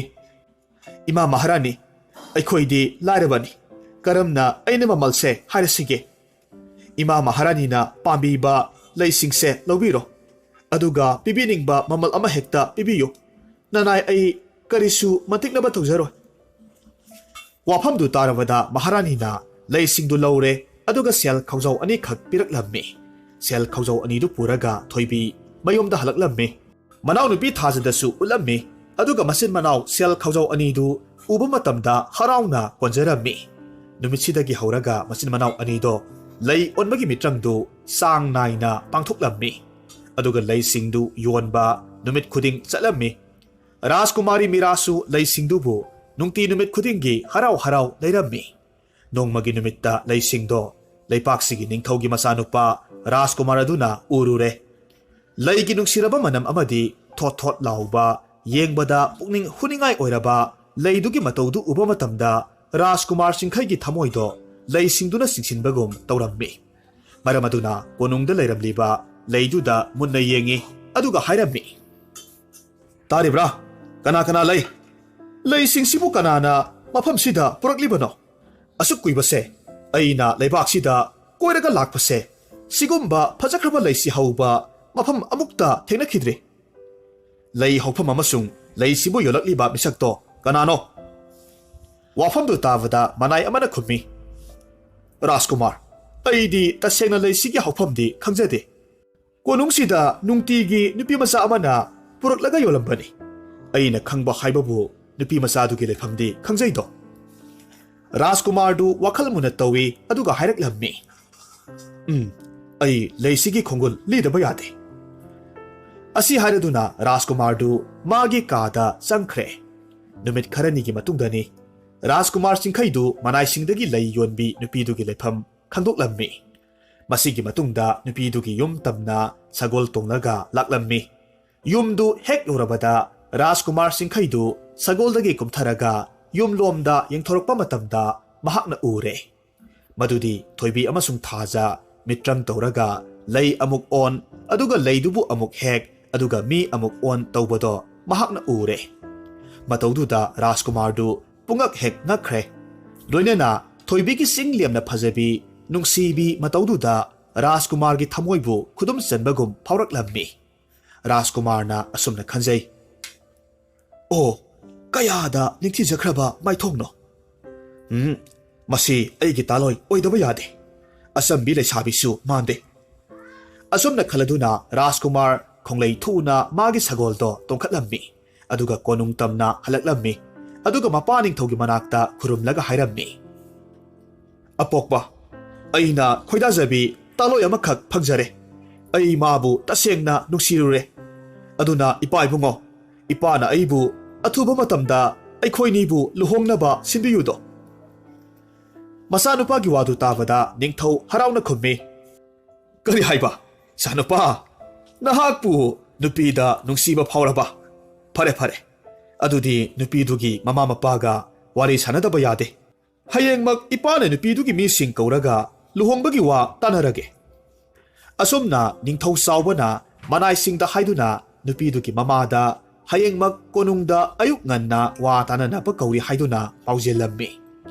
ꯏꯃꯥ ꯃꯍꯥꯔꯥꯅꯤ ꯑꯩꯈꯣꯏꯗꯤ ꯂꯥꯏꯔꯕꯅꯤ ꯀꯔꯝꯅ ꯑꯩꯅ ꯃꯃꯜꯁꯦ ꯍꯥꯏꯔꯁꯤꯒꯦ ꯏꯃꯥ ꯃꯍꯥꯔꯥꯅꯤꯅ ꯄꯥꯝꯕꯤꯕ ꯂꯩꯁꯤꯡꯁꯦ ꯂꯧꯕꯤꯔꯣ ꯑꯗꯨꯒ ꯄꯤꯕꯤꯅꯤꯡꯕ ꯃꯃꯜ ꯑꯃꯍꯦꯛꯇ ꯄꯤꯕꯤꯌꯨ ꯅꯅꯥꯏ ꯑꯩ ꯀꯔꯤꯁꯨ ꯃꯇꯤꯛꯅꯕ ꯇꯧꯖꯔꯣꯏ ꯋꯥꯐꯝꯗꯨ ꯇꯥꯔꯕꯗ ꯃꯍꯥꯔꯥꯅꯤꯅ ꯂꯩꯁꯤꯡꯗꯨ ꯂꯧꯔꯦ ꯑꯗꯨꯒ ꯁꯦꯜ ꯈꯧꯖꯥꯎ ꯑꯅꯤꯈꯛ ꯄꯤꯔꯛꯂꯝꯃꯤ ꯁꯦꯜ ꯈꯧꯖꯥꯎ ꯑꯅꯤꯗꯨ ꯄꯨꯔꯒ ꯊꯣꯏꯕꯤ ꯃꯌꯨꯝꯗ ꯍꯜꯂꯛꯂꯝꯃꯤ ꯃꯅꯥꯎꯅꯨꯄꯤ ꯊꯥꯖꯗꯁꯨ ꯎꯠꯂꯝꯃꯤ ꯑꯗꯨꯒ ꯃꯆꯤꯟ ꯃꯅꯥꯎ ꯁꯦꯜ ꯈꯧꯖꯥꯎ ꯑꯅꯤꯗꯨ ꯎꯕ ꯃꯇꯝꯗ ꯍꯔꯥꯎꯅ ꯀꯣꯟꯖꯔꯝꯃꯤ ꯅꯨꯃꯤꯠꯁꯤꯗꯒꯤ ꯍꯧꯔꯒ ꯃꯆꯤꯟ ꯃꯅꯥꯎ ꯑꯅꯤꯗꯣ ꯂꯩ ꯑꯣꯟꯕꯒꯤ ꯃꯤꯇ꯭ꯔꯪꯗꯨ ꯆꯥꯡ ꯅꯥꯏꯅ ꯄꯥꯡꯊꯣꯛꯂꯝꯃꯤ ꯑꯗꯨꯒ ꯂꯩꯁꯤꯡꯗꯨ ꯌꯣꯟꯕ ꯅꯨꯃꯤꯠ ꯈꯨꯗꯤꯡ ꯆꯠꯂꯝꯃꯤ ꯔꯥꯖꯀꯨꯃꯥꯔꯤ ꯃꯤꯔꯥꯁꯨ ꯂꯩꯁꯤꯡꯗꯨꯕꯨ ꯅꯨꯡꯇꯤ ꯅꯨꯃꯤꯠ ꯈꯨꯗꯤꯡꯒꯤ ꯍꯔꯥꯎ ꯍꯔꯥꯎ ꯂꯩꯔꯝꯃꯤ ꯅꯣꯡꯃꯒꯤ ꯅꯨꯃꯤꯠꯇ ꯂꯩꯁꯤꯡꯗꯣ ꯂꯩꯄꯥꯛꯁꯤꯒꯤ ꯅꯤꯡꯊꯧꯒꯤ ꯃꯆꯥꯅꯨꯄꯥ ꯔꯥꯖꯀꯨꯃꯥꯔ ꯑꯗꯨꯅ ꯎꯔꯨꯔꯦ ꯂꯩꯒꯤ ꯅꯨꯡꯁꯤꯔꯕ ꯃꯅꯝ ꯑꯃꯗꯤ ꯊꯣꯠ ꯊꯣꯠ ꯂꯥꯎꯕ ꯌꯦꯡꯕꯗ ꯄꯨꯛꯅꯤꯡ ꯍꯨꯅꯤꯡꯉꯥꯏ ꯑꯣꯏꯔꯕ ꯂꯩꯗꯨꯒꯤ ꯃꯇꯧꯗꯨ ꯎꯕ ꯃꯇꯝꯗ ꯔꯥꯖꯀꯨꯃꯥꯔ ꯆꯤꯡꯈꯩꯒꯤ ꯊꯃꯣꯏꯗꯣ ꯂꯩꯁꯤꯡꯗꯨꯅ ꯆꯤꯡꯁꯤꯟꯕꯒꯨꯝ ꯇꯧꯔꯝꯃꯤ ꯃꯔꯝ ꯑꯗꯨꯅ ꯀꯣꯅꯨꯡꯗ ꯂꯩꯔꯝꯂꯤꯕ ꯂꯩꯗꯨꯗ ꯃꯨꯟꯅ ꯌꯦꯡꯉꯤ ꯑꯗꯨꯒ ꯍꯥꯏꯔꯝꯃꯤ ꯇꯥꯔꯤꯕ꯭ꯔꯥ ꯀꯅꯥ ꯀꯅꯥ ꯂꯩ ꯂꯩꯁꯤꯡꯁꯤꯕꯨ ꯀꯅꯥꯅ ꯃꯐꯝꯁꯤꯗ ꯄꯨꯔꯛꯂꯤꯕꯅꯣ ꯑꯁꯨꯛ ꯀꯨꯏꯕꯁꯦ ꯑꯩꯅ ꯂꯩꯕꯥꯛꯁꯤꯗ ꯀꯣꯏꯔꯒ ꯂꯥꯛꯄꯁꯦ ꯁꯤꯒꯨꯝꯕ ꯐꯖꯈ꯭ꯔꯕ ꯂꯩꯁꯤ ꯍꯧꯕ ꯃꯐꯝ ꯑꯃꯨꯛꯇ ꯊꯦꯡꯅꯈꯤꯗ꯭ꯔꯤ ꯂꯩ ꯍꯧꯐꯝ ꯑꯃꯁꯨꯡ ꯂꯩꯁꯤꯕꯨ ꯌꯣꯜꯂꯛꯂꯤꯕ ꯃꯤꯁꯛꯇꯣ ꯀꯅꯥꯅꯣ ꯋꯥꯐꯝꯗꯨ ꯇꯥꯕꯗ ꯃꯅꯥꯏ ꯑꯃꯅ ꯈꯨꯝꯃꯤ ꯔꯥꯖꯀꯨꯃꯥꯔ ꯑꯩꯗꯤ ꯇꯁꯦꯡꯅ ꯂꯩꯁꯤꯒꯤ ꯍꯧꯐꯝꯗꯤ ꯈꯪꯖꯗꯦ ꯀꯣꯅꯨꯡꯁꯤꯗ ꯅꯨꯡꯇꯤꯒꯤ ꯅꯨꯄꯤ ꯃꯆꯥ ꯑꯃꯅ ꯄꯨꯔꯛꯂꯒ ꯌꯣꯜꯂꯝꯕꯅꯤ ꯑꯩꯅ ꯈꯪꯕ ꯍꯥꯏꯕꯕꯨ ꯅꯨꯄꯤ ꯃꯆꯥꯗꯨꯒꯤ ꯂꯩꯐꯝꯗꯤ ꯈꯪꯖꯩꯗꯣ ꯔꯥꯖꯀꯨꯃꯥꯔꯗꯨ ꯋꯥꯈꯜ ꯃꯨꯟꯅ ꯇꯧꯏ ꯑꯗꯨꯒ ꯍꯥꯏꯔꯛꯂꯝꯃꯤ ꯑꯩ ꯂꯩꯁꯤꯒꯤ ꯈꯣꯡꯒꯨꯜ ꯂꯤꯗꯕ ꯌꯥꯗꯦ ꯑꯁꯤ ꯍꯥꯏꯔꯗꯨꯅ ꯔꯥꯖꯀꯨꯃꯥꯔꯗꯨ ꯃꯥꯒꯤ ꯀꯥꯗ ꯆꯪꯈ꯭ꯔꯦ ꯅꯨꯃꯤꯠ ꯈꯔꯅꯤꯒꯤ ꯃꯇꯨꯡꯗꯅꯤ ꯔꯥꯖꯀꯨꯃꯥꯔ ꯆꯤꯡꯈꯩꯗꯨ ꯃꯅꯥꯏꯁꯤꯡꯗꯒꯤ ꯂꯩ ꯌꯣꯟꯕꯤ ꯅꯨꯄꯤꯗꯨꯒꯤ ꯂꯩꯐꯝ ꯈꯪꯗꯣꯛꯂꯝꯃꯤ ꯃꯁꯤꯒꯤ ꯃꯇꯨꯡꯗ ꯅꯨꯄꯤꯗꯨꯒꯤ ꯌꯨꯝ ꯇꯝꯅ ꯁꯒꯣꯜ ꯇꯣꯡꯂꯒ ꯂꯥꯛꯂꯝꯃꯤ ꯌꯨꯝꯗꯨ ꯍꯦꯛ ꯌꯧꯔꯕꯗ ꯔꯥꯖꯀꯨꯃꯥꯔ ꯆꯤꯡꯈꯩꯗꯨ ꯁꯒꯣꯜꯗꯒꯤ ꯀꯨꯝꯊꯔꯒ ꯌꯨꯝꯂꯣꯝꯗ ꯌꯦꯡꯊꯣꯔꯛꯄ ꯃꯇꯝꯗ ꯃꯍꯥꯛꯅ ꯎꯔꯦ ꯃꯗꯨꯗꯤ ꯊꯣꯏꯕꯤ ꯑꯃꯁꯨꯡ ꯊꯥꯖ ꯃꯤꯇ꯭ꯔꯪ ꯇꯧꯔꯒ ꯂꯩ ꯑꯃꯨꯛ ꯑꯣꯟ ꯑꯗꯨꯒ ꯂꯩꯗꯨꯕꯨ ꯑꯃꯨꯛ ꯍꯦꯛ ꯑꯗꯨꯒ ꯃꯤ ꯑꯃꯨꯛ ꯑꯣꯟ ꯇꯧꯕꯗꯣ ꯃꯍꯥꯛꯅ ꯎꯔꯦ ꯃꯇꯧꯗꯨꯗ ꯔꯥꯖꯀꯨꯃꯥꯔꯗꯨ ꯄꯨꯡꯉꯛ ꯍꯦꯛ ꯉꯛꯈ꯭ꯔꯦ ꯂꯣꯏꯅꯅ ꯊꯣꯏꯕꯤꯒꯤ ꯆꯤꯡ ꯂꯦꯝꯅ ꯐꯖꯕꯤ ꯅꯨꯡꯁꯤꯕꯤ ꯃꯇꯧꯗꯨꯗ ꯔꯥꯖꯀꯨꯃꯥꯔꯒꯤ ꯊꯃꯣꯏꯕꯨ ꯈꯨꯗꯨꯝ ꯆꯟꯕꯒꯨꯝ ꯐꯥꯎꯔꯛꯂꯝꯃꯤ ꯔꯥꯖꯀꯨꯃꯥꯔꯅ ꯑꯁꯨꯝꯅ ꯈꯟꯖꯩ ꯑꯣ ꯀꯌꯥꯗ ꯅꯤꯡꯊꯤꯖꯈ꯭ꯔꯕ ꯃꯥꯏꯊꯣꯡꯅꯣ ꯃꯁꯤ ꯑꯩꯒꯤ ꯇꯥꯂꯣꯏ ꯑꯣꯏꯗꯕ ꯌꯥꯗꯦ ꯑꯆꯝꯕꯤ ꯂꯩꯁꯥꯕꯤꯁꯨ ꯃꯥꯟꯗꯦ ꯑꯁꯨꯝꯅ ꯈꯜꯂꯗꯨꯅ ꯔꯥꯖꯀꯨꯃꯥꯔ ꯈꯣꯡꯂꯩ ꯊꯨꯅ ꯃꯥꯒꯤ ꯁꯒꯣꯜꯗꯣ ꯇꯣꯡꯈꯠꯂꯝꯃꯤ ꯑꯗꯨꯒ ꯀꯣꯅꯨꯡ ꯇꯝꯅ ꯍꯜꯂꯛꯂꯝꯃꯤ ꯑꯗꯨꯒ ꯃꯄꯥ ꯅꯤꯡꯊꯧꯒꯤ ꯃꯅꯥꯛꯇ ꯈꯨꯔꯨꯝꯂꯒ ꯍꯥꯏꯔꯝꯃꯤ ꯑꯄꯣꯛꯄ ꯑꯩꯅ ꯈꯣꯏꯗꯥꯖꯕꯤ ꯇꯥꯂꯣꯏ ꯑꯃꯈꯛ ꯐꯪꯖꯔꯦ ꯑꯩ ꯃꯥꯕꯨ ꯇꯁꯦꯡꯅ ꯅꯨꯡꯁꯤꯔꯨꯔꯦ ꯑꯗꯨꯅ ꯏꯄꯥ ꯏꯕꯨꯡꯉꯣ ꯏꯄꯥꯅ ꯑꯩꯕꯨ ꯑꯊꯨꯕ ꯃꯇꯝꯗ ꯑꯩꯈꯣꯏꯅꯤꯕꯨ ꯂꯨꯍꯣꯡꯅꯕ ꯁꯤꯟꯕꯤꯌꯨꯗꯣ ꯃꯆꯥꯅꯨꯄꯥꯒꯤ ꯋꯥꯗꯨ ꯇꯥꯕꯗ ꯅꯤꯡꯊꯧ ꯍꯔꯥꯎꯅ ꯈꯨꯝꯃꯤ ꯀꯔꯤ ꯍꯥꯏꯕ ꯏꯆꯥꯅꯨꯄꯥ ꯅꯍꯥꯛꯄꯨ ꯅꯨꯄꯤꯗ ꯅꯨꯡꯁꯤꯕ ꯐꯥꯎꯔꯕ ꯐꯔꯦ ꯐꯔꯦ ꯑꯗꯨꯗꯤ ꯅꯨꯄꯤꯗꯨꯒꯤ ꯃꯃꯥ ꯃꯄꯥꯒ ꯋꯥꯔꯤ ꯁꯥꯟꯅꯗꯕ ꯌꯥꯗꯦ ꯍꯌꯦꯡꯃꯛ ꯏꯄꯥꯅ ꯅꯨꯄꯤꯗꯨꯒꯤ ꯃꯤꯁꯤꯡ ꯀꯧꯔꯒ ꯂꯨꯍꯣꯡꯕꯒꯤ ꯋꯥ ꯇꯥꯟꯅꯔꯒꯦ ꯑꯁꯨꯝꯅ ꯅꯤꯡꯊꯧ ꯆꯥꯎꯕꯅ ꯃꯅꯥꯏꯁꯤꯡꯗ ꯍꯥꯏꯗꯨꯅ ꯅꯨꯄꯤꯗꯨꯒꯤ ꯃꯃꯥꯗ ꯍꯌꯦꯡꯃꯛ ꯀꯣꯅꯨꯡꯗ ꯑꯌꯨꯛ ꯉꯟꯅ ꯋꯥ ꯇꯥꯟꯅꯅꯕ ꯀꯧꯔꯤ ꯍꯥꯏꯗꯨꯅ ꯄꯥꯎꯖꯦꯜꯂꯝꯃꯤ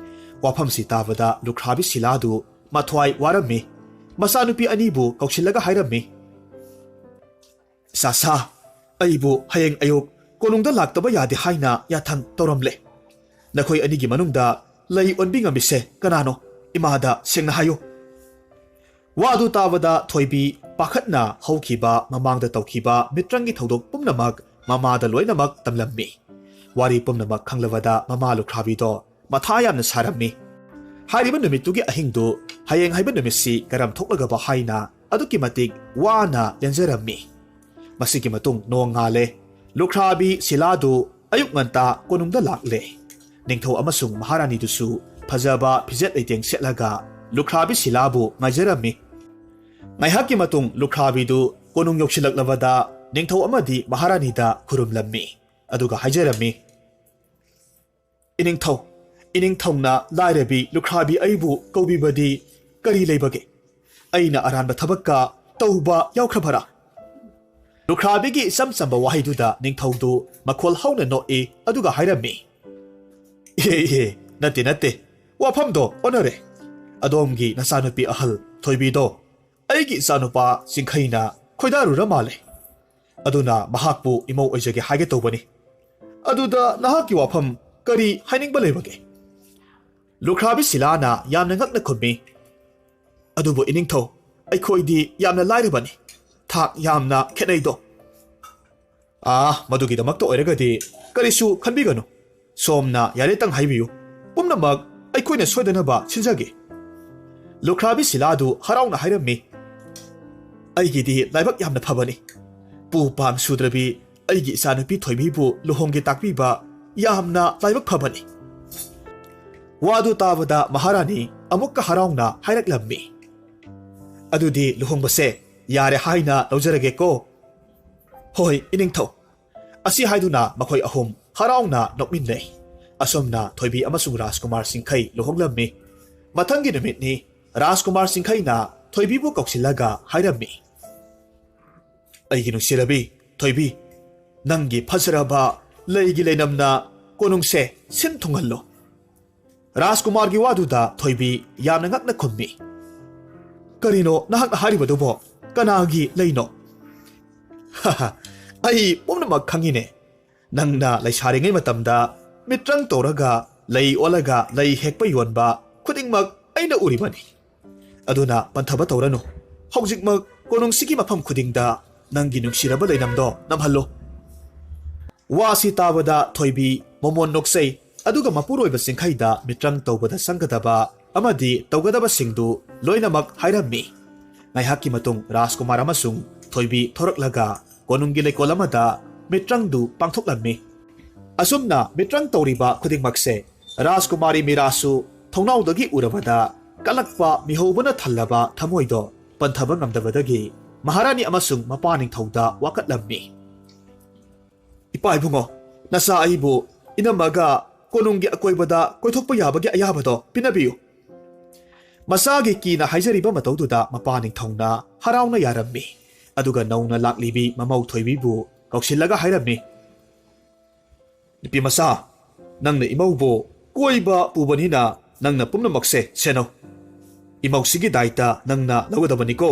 ꯋꯥꯐꯝꯁꯤ ꯇꯥꯕꯗ ꯂꯨꯈ꯭ꯔꯥꯕꯤ ꯁꯤꯂꯥꯗꯨ ꯃꯊ꯭ꯋꯥꯏ ꯋꯥꯔꯝꯃꯤ ꯃꯆꯥꯅꯨꯄꯤ ꯑꯅꯤꯕꯨ ꯀꯧꯁꯤꯜꯂꯒ ꯍꯥꯏꯔꯝꯃꯤ ꯁꯥꯁꯥ ꯑꯩꯕꯨ ꯍꯌꯦꯡ ꯑꯌꯨꯛ ꯀꯣꯅꯨꯡꯗ ꯂꯥꯛꯇꯕ ꯌꯥꯗꯦ ꯍꯥꯏꯅ ꯌꯥꯊꯪ ꯇꯧꯔꯝꯂꯦ ꯅꯈꯣꯏ ꯑꯅꯤꯒꯤ ꯃꯅꯨꯡꯗ ꯂꯩ ꯑꯣꯟꯕꯤ ꯉꯝꯃꯤꯁꯦ ꯀꯅꯥꯅꯣ ꯏꯃꯥꯗ ꯁꯦꯡꯅ ꯍꯥꯏꯌꯨ ꯋꯥꯗꯨ ꯇꯥꯕꯗ ꯊꯣꯏꯕꯤ ꯄꯥꯈꯠꯅ ꯍꯧꯈꯤꯕ ꯃꯃꯥꯡꯗ ꯇꯧꯈꯤꯕ ꯃꯤꯇ꯭ꯔꯪꯒꯤ ꯊꯧꯗꯣꯛ ꯄꯨꯝꯅꯃꯛ ꯃꯃꯥꯗ ꯂꯣꯏꯅꯃꯛ ꯇꯝꯂꯝꯃꯤ ꯋꯥꯔꯤ ꯄꯨꯝꯅꯃꯛ ꯈꯪꯂꯕꯗ ꯃꯃꯥ ꯂꯨꯈ꯭ꯔꯥꯕꯤꯗꯣ ꯃꯊꯥ ꯌꯥꯝꯅ ꯁꯥꯔꯝꯃꯤ꯫ ꯍꯥꯏꯔꯤꯕ ꯅꯨꯃꯤꯠꯇꯨꯒꯤ ꯑꯍꯤꯡꯗꯨ ꯍꯌꯦꯡ ꯍꯥꯏꯕ ꯅꯨꯃꯤꯠꯁꯤ ꯀꯔꯝ ꯊꯣꯛꯂꯒꯕ ꯍꯥꯏꯅ ꯑꯗꯨꯛꯀꯤ ꯃꯇꯤꯛ ꯋꯥꯅ ꯂꯦꯟꯖꯔꯝꯃꯤ꯫ ꯃꯁꯤꯒꯤ ꯃꯇꯨꯡ ꯅꯣꯡ ꯉꯥꯜꯂꯦ꯫ ꯂꯨꯈ꯭ꯔꯥꯕꯤ ꯁꯤꯂꯥꯗꯨ ꯑꯌꯨꯛ ꯉꯟꯇꯥ ꯀꯣꯅꯨꯡꯗ ꯂꯥꯛꯂꯦ꯫ ꯅꯤꯡꯊꯧ ꯑꯃꯁꯨꯡ ꯃꯍꯥꯔꯥꯅꯤꯗꯨꯁꯨ ꯐꯖꯕ ꯐꯤꯖꯦꯠ ꯂꯩꯇꯦꯡ ꯁꯦꯠꯂꯒ ꯂꯨꯈ꯭ꯔꯥꯕꯤ ꯁꯤꯂꯥꯕꯨ ꯉꯥꯏꯖꯔꯝꯃꯤ꯫ ꯉꯥꯏꯍꯥꯛꯀꯤ ꯃꯇꯨꯡ ꯂꯨꯈ꯭ꯔꯥꯕꯤꯗꯨ ꯀꯣꯅꯨꯡ ꯌꯧꯁꯤꯜꯂꯛꯂꯕꯗ ꯅꯤꯡꯊꯧ ꯑꯃꯗꯤ ꯃꯍꯥꯔꯥꯅꯤꯗ ꯈꯨꯔꯨꯝꯂꯝꯃꯤ꯫ ꯑꯗꯨꯒ ꯍꯥꯏꯖꯔꯝꯃꯤ, ꯏꯅꯤꯡꯊꯧꯅ ꯂꯥꯏꯔꯕꯤ ꯂꯨꯈ꯭ꯔꯥꯕꯤ ꯑꯩꯕꯨ ꯀꯧꯕꯤꯕꯗꯤ ꯀꯔꯤ ꯂꯩꯕꯒꯦ? ꯑꯩꯅ ꯑꯔꯥꯟꯕ ꯊꯕꯛꯀ ꯇꯧꯕ ꯌꯥꯎꯈ꯭ꯔꯕꯔꯥ? ꯂꯨꯈ꯭ꯔꯥꯕꯤꯒꯤ ꯏꯆꯝ ꯆꯝꯕ ꯋꯥꯍꯩꯗꯨꯗ ꯅꯤꯡꯊꯧꯗꯨ ꯃꯈꯣꯜ ꯍꯧꯅ ꯅꯣꯛꯏ꯫ ꯑꯗꯨꯒ ꯍꯥꯏꯔꯝꯃꯤ, ꯏꯍꯦ ꯅꯠꯇꯦ ꯋꯥꯐꯝꯗꯣ ꯑꯣꯟꯅꯔꯦ꯫ ꯑꯗꯣꯝꯒꯤ ꯅꯆꯥꯅꯨꯄꯤ ꯑꯍꯜ ꯊꯣꯏꯕꯤꯗꯣ ꯑꯩꯒꯤ ꯏꯆꯥꯅꯨꯄꯥ ꯆꯤꯡꯈꯩꯅ ꯈꯣꯏꯗꯥꯔꯨꯔ ꯃꯥꯜꯂꯦ꯫ ꯑꯗꯨꯅ ꯃꯍꯥꯛꯄꯨ ꯏꯃꯧ ꯑꯣꯏꯖꯒꯦ ꯍꯥꯏꯒꯦ ꯇꯧꯕꯅꯤ꯫ ꯑꯗꯨꯗ ꯅꯍꯥꯛꯀꯤ ꯋꯥꯐꯝ ꯀꯔꯤ ꯍꯥꯏꯅꯤꯡꯕ ꯂꯩꯕꯒꯦ? ꯂꯨꯈ꯭ꯔꯥꯕꯤ ꯁꯤꯂꯥꯅ ꯌꯥꯝꯅ ꯉꯛꯅ ꯈꯨꯝꯃꯤ, ꯑꯗꯨꯕꯨ ꯏꯅꯤꯡꯊꯧ, ꯑꯩꯈꯣꯏꯗꯤ ꯌꯥꯝꯅ ꯂꯥꯏꯔꯕꯅꯤ, ꯊꯥꯛ ꯌꯥꯝꯅ ꯈꯦꯠꯅꯩꯗꯣ꯫ ꯃꯗꯨꯒꯤꯗꯃꯛꯇ ꯑꯣꯏꯔꯒꯗꯤ ꯀꯔꯤꯁꯨ ꯈꯟꯕꯤꯒꯅꯨ꯫ ꯁꯣꯝꯅ ꯌꯥꯔꯦꯇꯪ ꯍꯥꯏꯕꯤꯌꯨ, ꯄꯨꯝꯅꯃꯛ ꯑꯩꯈꯣꯏꯅ ꯁꯣꯏꯗꯅꯕ ꯁꯤꯟꯖꯒꯦ꯫ ꯂꯨꯈ꯭ꯔꯥꯕꯤ ꯁꯤꯂꯥꯗꯨ ꯍꯔꯥꯎꯅ ꯍꯥꯏꯔꯝꯃꯤ, ꯑꯩꯒꯤꯗꯤ ꯂꯥꯏꯕꯛ ꯌꯥꯝꯅ ꯐꯕꯅꯤ꯫ ꯄꯨ ꯄꯥꯡ ꯁꯨꯗ꯭ꯔꯕꯤ ꯑꯩꯒꯤ ꯏꯆꯥꯅꯨꯄꯤ ꯊꯣꯏꯕꯤꯕꯨ ꯂꯨꯍꯣꯡꯒꯦ ꯇꯥꯛꯄꯤꯕ ꯌꯥꯝꯅ ꯂꯥꯏꯕꯛ ꯐꯕꯅꯤ꯫ ꯋꯥꯗꯨ ꯇꯥꯕꯗ ꯃꯍꯥꯔꯥꯅꯤ ꯑꯃꯨꯛꯀ ꯍꯔꯥꯎꯅ ꯍꯥꯏꯔꯛꯂꯝꯃꯤ, ꯑꯗꯨꯗꯤ ꯂꯨꯍꯣꯡꯕꯁꯦ ꯌꯥꯔꯦ ꯍꯥꯏꯅ ꯂꯧꯖꯔꯒꯦꯀꯣ? ꯍꯣꯏ ꯏꯅꯤꯡꯊꯧ꯫ ꯑꯁꯤ ꯍꯥꯏꯗꯨꯅ ꯃꯈꯣꯏ ꯑꯍꯨꯝ ꯍꯔꯥꯎꯅ ꯅꯣꯛꯃꯤꯟꯅꯩ꯫ ꯑꯁꯨꯝꯅ ꯊꯣꯏꯕꯤ ꯑꯃꯁꯨꯡ ꯔꯥꯖꯀꯨꯃꯥꯔ ꯆꯤꯡꯈꯩ ꯂꯨꯍꯣꯡꯂꯝꯃꯤ꯫ ꯃꯊꯪꯒꯤ ꯅꯨꯃꯤꯠꯅꯤ꯫ ꯔꯥꯖꯀꯨꯃꯥꯔ ꯆꯤꯡꯈꯩꯅ ꯊꯣꯏꯕꯤꯕꯨ ꯀꯧꯁꯤꯜꯂꯒ ꯍꯥꯏꯔꯝꯃꯤ, ꯑꯩꯒꯤ ꯅꯨꯡꯁꯤꯔꯕꯤ ꯊꯣꯏꯕꯤ, ꯅꯪꯒꯤ ꯐꯖꯔꯕ ꯂꯩꯒꯤ ꯂꯩꯅꯝꯅ ꯀꯣꯅꯨꯡꯁꯦ ꯁꯤꯟ ꯊꯨꯡꯍꯜꯂꯣ꯫ ꯔꯥꯖꯀꯨꯃꯥꯔꯒꯤ ꯋꯥꯗꯨꯗ ꯊꯣꯏꯕꯤ ꯌꯥꯝꯅ ꯉꯛꯅ ꯈꯨꯝꯃꯤ, ꯀꯔꯤꯅꯣ ꯅꯍꯥꯛꯅ ꯍꯥꯏꯔꯤꯕꯗꯨꯕꯣ? ꯀꯅꯥꯒꯤ ꯂꯩꯅꯣ? ꯑꯩ ꯄꯨꯝꯅꯃꯛ ꯈꯪꯉꯤꯅꯦ꯫ ꯅꯪꯅ ꯂꯩꯁꯥꯔꯤꯉꯩ ꯃꯇꯝꯗ ꯃꯤꯇ꯭ꯔꯪ ꯇꯧꯔꯒ ꯂꯩ ꯑꯣꯜꯂꯒ ꯂꯩ ꯍꯦꯛꯄ ꯌꯣꯟꯕ ꯈꯨꯗꯤꯡꯃꯛ ꯑꯩꯅ ꯎꯔꯤꯕꯅꯤ꯫ ꯑꯗꯨꯅ ꯄꯟꯊꯕ ꯇꯧꯔꯅꯨ꯫ ꯍꯧꯖꯤꯛꯃꯛ ꯀꯣꯅꯨꯡꯁꯤꯒꯤ ꯃꯐꯝ ꯈꯨꯗꯤꯡꯗ ꯅꯪꯒꯤ ꯅꯨꯡꯁꯤꯔꯕ ꯂꯩꯅꯝꯗꯣ ꯅꯝꯍꯜꯂꯣ꯫ ꯋꯥꯁꯤ ꯇꯥꯕꯗ ꯊꯣꯏꯕꯤ ꯃꯣꯃꯣꯟ ꯅꯣꯛꯆꯩ꯫ ꯑꯗꯨꯒ ꯃꯄꯨꯔꯣꯏꯕ ꯆꯤꯡꯈꯩꯗ ꯃꯤꯇ꯭ꯔꯪ ꯇꯧꯕꯗ ꯆꯪꯒꯗꯕ ꯑꯃꯗꯤ ꯇꯧꯒꯗꯕꯁꯤꯡꯗꯨ ꯂꯣꯏꯅꯃꯛ ꯍꯥꯏꯔꯝꯃꯤ꯫ ꯉꯥꯏꯍꯥꯛꯀꯤ ꯃꯇꯨꯡ ꯔꯥꯖꯀꯨꯃꯥꯔ ꯑꯃꯁꯨꯡ ꯊꯣꯏꯕꯤ ꯊꯣꯔꯛꯂꯒ ꯀꯣꯅꯨꯡꯒꯤ ꯂꯩꯀꯣꯜ ꯑꯃꯗ ꯃꯤꯇ꯭ꯔꯪꯗꯨ ꯄꯥꯡꯊꯣꯛꯂꯝꯃꯤ꯫ ꯑꯁꯨꯝꯅ ꯃꯤꯇ꯭ꯔꯪ ꯇꯧꯔꯤꯕ ꯈꯨꯗꯤꯡꯃꯛꯁꯦ ꯔꯥꯖꯀꯨꯃꯥꯔꯤ ꯃꯤꯔꯥꯁꯨ ꯊꯣꯡꯅꯥꯎꯗꯒꯤ ꯎꯔꯕꯗ ꯀꯜꯂꯛꯄ ꯃꯤꯍꯧꯕꯅ ꯊꯜꯂꯕ ꯊꯃꯣꯏꯗꯣ ꯄꯟꯊꯕ ꯉꯝꯗꯕꯗꯒꯤ ꯃꯍꯥꯔꯥꯅꯤ ꯑꯃꯁꯨꯡ ꯃꯄꯥ ꯅꯤꯡꯊꯧꯗ ꯋꯥꯀꯠꯂꯝꯃꯤ꯫ ꯏꯄꯥ ꯏꯕꯨꯡꯉꯣ, ꯅꯆꯥ ꯑꯩꯕꯨ ꯏꯅꯝꯃꯒ ꯀꯣꯅꯨꯡꯒꯤ ꯑꯀꯣꯏꯕꯗ ꯀꯣꯏꯊꯣꯛꯄ ꯌꯥꯕꯒꯤ ꯑꯌꯥꯕꯗꯣ ꯄꯤꯅꯕꯤꯌꯨ꯫ ꯃꯆꯥꯒꯤ ꯀꯤꯅ ꯍꯥꯏꯖꯔꯤꯕ ꯃꯇꯧꯗꯨꯗ ꯃꯄꯥ ꯅꯤꯡꯊꯧꯅ ꯍꯔꯥꯎꯅ ꯌꯥꯔꯝꯃꯤ꯫ ꯑꯗꯨꯒ ꯅꯧꯅ ꯂꯥꯛꯂꯤꯕꯤ ꯃꯃꯧ ꯊꯣꯏꯕꯤꯕꯨ ꯀꯧꯁꯤꯜꯂꯒ ꯍꯥꯏꯔꯝꯃꯤ, ꯅꯨꯄꯤ ꯃꯆꯥ, ꯅꯪꯅ ꯏꯃꯧꯕꯨ ꯀꯣꯏꯕ ꯄꯨꯕꯅꯤꯅ ꯅꯪꯅ ꯄꯨꯝꯅꯃꯛꯁꯦ ꯁꯦꯟꯅꯧ꯫ ꯏꯃꯧꯁꯤꯒꯤ ꯗꯥꯏꯇ ꯅꯪꯅ ꯂꯧꯒꯗꯕꯅꯤꯀꯣ꯫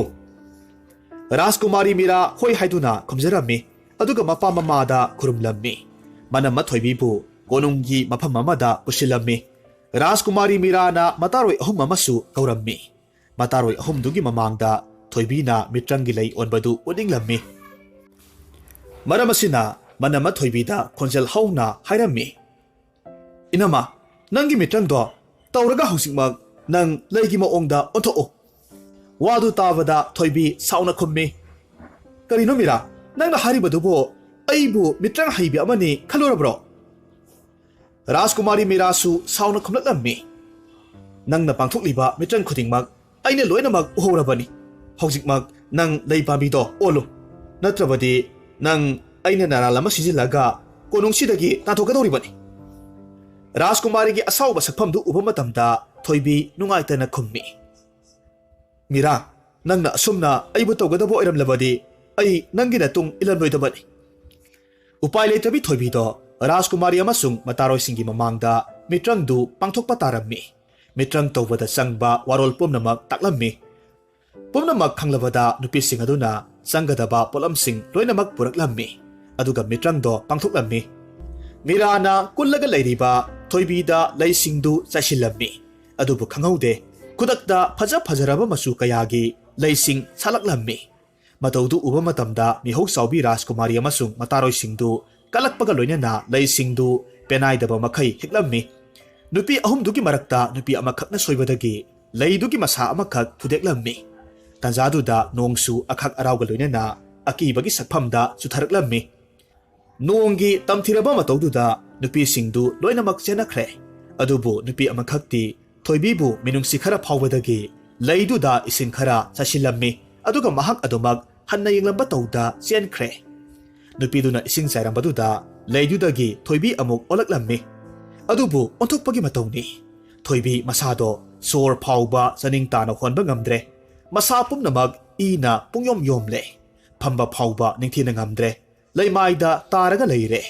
ꯔꯥꯖꯀꯨꯃꯥꯔꯤ ꯃꯤꯔꯥ ꯍꯣꯏ ꯍꯥꯏꯗꯨꯅ ꯈꯨꯝꯖꯔꯝꯃꯤ꯫ ꯑꯗꯨꯒ ꯃꯄꯥ ꯃꯃꯥꯗ ꯈꯨꯔꯨꯝꯂꯝꯃꯤ꯫ ꯃꯅꯝꯃ ꯊꯣꯏꯕꯤꯕꯨ ꯀꯣꯅꯨꯡꯒꯤ ꯃꯐꯝ ꯑꯃꯗ ꯄꯨꯁꯤꯜꯂꯝꯃꯤ꯫ ꯔꯥꯖꯀꯨꯃꯥꯔꯤ ꯃꯤꯔꯥꯅ ꯃꯇꯥꯔꯣꯏ ꯑꯍꯨꯝ ꯑꯃꯁꯨ ꯀꯧꯔꯝꯃꯤ꯫ ꯃꯇꯥꯔꯣꯏ ꯑꯍꯨꯝꯗꯨꯒꯤ ꯃꯃꯥꯡꯗ ꯊꯣꯏꯕꯤꯅ ꯃꯤꯇ꯭ꯔꯪꯒꯤ ꯂꯩ ꯑꯣꯟꯕꯗꯨ ꯎꯠꯅꯤꯡꯂꯝꯃꯤ꯫ ꯃꯔꯝ ꯑꯁꯤꯅ ꯃꯅꯝꯃ ꯊꯣꯏꯕꯤꯗ ꯈꯣꯟꯖꯦꯜ ꯍꯧꯅ ꯍꯥꯏꯔꯝꯃꯤ, ꯏꯅꯝꯃ, ꯅꯪꯒꯤ ꯃꯤꯇ꯭ꯔꯪꯗꯣ ꯇꯧꯔꯒ ꯍꯧꯖꯤꯛꯃꯛ ꯅꯪ ꯂꯩꯒꯤ ꯃꯑꯣꯡꯗ ꯑꯣꯟꯊꯣꯛꯎ꯫ ꯋꯥꯗꯨ ꯇꯥꯕꯗ ꯊꯣꯏꯕꯤ ꯁꯥꯎꯅ ꯈꯨꯝꯃꯤ, ꯀꯔꯤꯅꯣ ꯃꯤꯔꯥ, ꯅꯪꯅ ꯍꯥꯏꯔꯤꯕꯗꯨꯕꯨ ꯑꯩꯕꯨ ꯃꯤꯇ꯭ꯔꯪ ꯍꯩꯕꯤ ꯑꯃꯅꯤ ꯈꯜꯂꯨꯔꯕ꯭ꯔꯣ? ꯔꯥꯖꯀꯨꯃꯥꯔꯤ ꯃꯤꯔꯥꯁꯨ ꯁꯥꯎꯅ ꯈꯨꯝꯂꯛꯂꯝꯃꯤ, ꯅꯪꯅ ꯄꯥꯡꯊꯣꯛꯂꯤꯕ ꯃꯤꯇ꯭ꯔꯪ ꯈꯨꯗꯤꯡꯃꯛ ꯑꯩꯅ ꯂꯣꯏꯅꯃꯛ ꯎꯍꯧꯔꯕꯅꯤ꯫ ꯍꯧꯖꯤꯛꯃꯛ ꯅꯪ ꯂꯩ ꯄꯥꯝꯕꯤꯗꯣ ꯑꯣꯜꯂꯨ, ꯅꯠꯇ꯭ꯔꯕꯗꯤ ꯅꯪ ꯑꯩꯅ ꯅꯔꯥꯜ ꯑꯃ ꯁꯤꯖꯤꯜꯂꯒ ꯀꯣꯅꯨꯡꯁꯤꯗꯒꯤ ꯇꯥꯟꯊꯣꯛꯀꯗꯧꯔꯤꯕꯅꯤ꯫ ꯔꯥꯖꯀꯨꯃꯥꯔꯤꯒꯤ ꯑꯁꯥꯎꯕ ꯁꯛꯐꯝꯗꯨ ꯎꯕ ꯃꯇꯝꯗ ꯊꯣꯏꯕꯤ ꯅꯨꯡꯉꯥꯏꯇꯅ ꯈꯨꯝꯃꯤ, ꯃꯤꯔꯥ, ꯅꯪꯅ ꯑꯁꯨꯝꯅ ꯑꯩꯕꯨ ꯇꯧꯒꯗꯕ ꯑꯣꯏꯔꯝꯂꯕꯗꯤ ꯑꯩ ꯅꯪꯒꯤ ꯅꯇꯨꯡ ꯏꯜꯂꯝꯂꯣꯏꯗꯕꯅꯤ꯫ ꯎꯄꯥꯏ ꯂꯩꯇ꯭ꯔꯕꯤ ꯊꯣꯏꯕꯤꯗꯣ ꯔꯥꯖꯀꯨꯃꯥꯔꯤ ꯑꯃꯁꯨꯡ ꯃꯇꯥꯔꯣꯏꯁꯤꯡꯒꯤ ꯃꯃꯥꯡꯗ ꯃꯤꯇ꯭ꯔꯪꯗꯨ ꯄꯥꯡꯊꯣꯛꯄ ꯇꯥꯔꯝꯃꯤ꯫ ꯃꯤꯇ꯭ꯔꯪ ꯇꯧꯕꯗ ꯆꯪꯕ ꯋꯥꯔꯣꯜ ꯄꯨꯝꯅꯃꯛ ꯇꯥꯛꯂꯝꯃꯤ꯫ ꯄꯨꯝꯅꯃꯛ ꯈꯪꯂꯕꯗ ꯅꯨꯄꯤꯁꯤꯡ ꯑꯗꯨꯅ ꯆꯪꯒꯗꯕ ꯄꯣꯠꯂꯝꯁꯤꯡ ꯂꯣꯏꯅꯃꯛ ꯄꯨꯔꯛꯂꯝꯃꯤ꯫ ꯑꯗꯨꯒ ꯃꯤꯇ꯭ꯔꯪꯗꯣ ꯄꯥꯡꯊꯣꯛꯂꯝꯃꯤ꯫ ꯃꯤꯔꯥꯅ ꯀꯨꯜꯂꯒ ꯂꯩꯔꯤꯕ ꯊꯣꯏꯕꯤꯗ ꯂꯩꯁꯤꯡꯗꯨ ꯆꯥꯏꯁꯤꯜꯂꯝꯃꯤ꯫ ꯑꯗꯨꯕꯨ ꯈꯪꯍꯧꯗꯦ, ꯈꯨꯗꯛꯇ ꯐꯖꯔꯕ ꯃꯆꯨ ꯀꯌꯥꯒꯤ ꯂꯩꯁꯤꯡ ꯁꯥꯠꯂꯛꯂꯝꯃꯤ꯫ ꯃꯇꯧꯗꯨ ꯎꯕ ꯃꯇꯝꯗ ꯃꯤꯍꯧ ꯆꯥꯎꯕꯤ ꯔꯥꯖꯀꯨꯃꯥꯔꯤ ꯑꯃꯁꯨꯡ ꯃꯇꯥꯔꯣꯏꯁꯤꯡꯗꯨ ꯀꯜꯂꯛꯄꯒ ꯂꯣꯏꯅꯅ ꯂꯩꯁꯤꯡꯗꯨ ꯄꯦꯅꯥꯏꯗꯕ ꯃꯈꯩ ꯍꯦꯛꯂꯝꯃꯤ꯫ Nupi ahumduki marakta nupi amakakna soibadagi leiduki masa amakak thudeklammi. Tanjaduda nongsu akhak arauga loinana akibagi sakphamda chutharaklammi. Nonggi tamthiraba mataududa nupi singdu loinamak chenakhre. Adubu nupi amakhakti thoibibu minungsi khara phawbadagi leiduda isin khara chasillammi. Aduga mahak adumak hanna yenglamba tauda chenkhre. Nupiduna ising sairambadudha leidudagi thoibi amuk olaklammi. Adubu onthokpagi matawni. Thoibi masado sor phawba chaning tana honba ngamdre. Masa pumnamak ina pungyom yomle. Phamba phawba ningthina ngamdre. Leimaida taraga leire.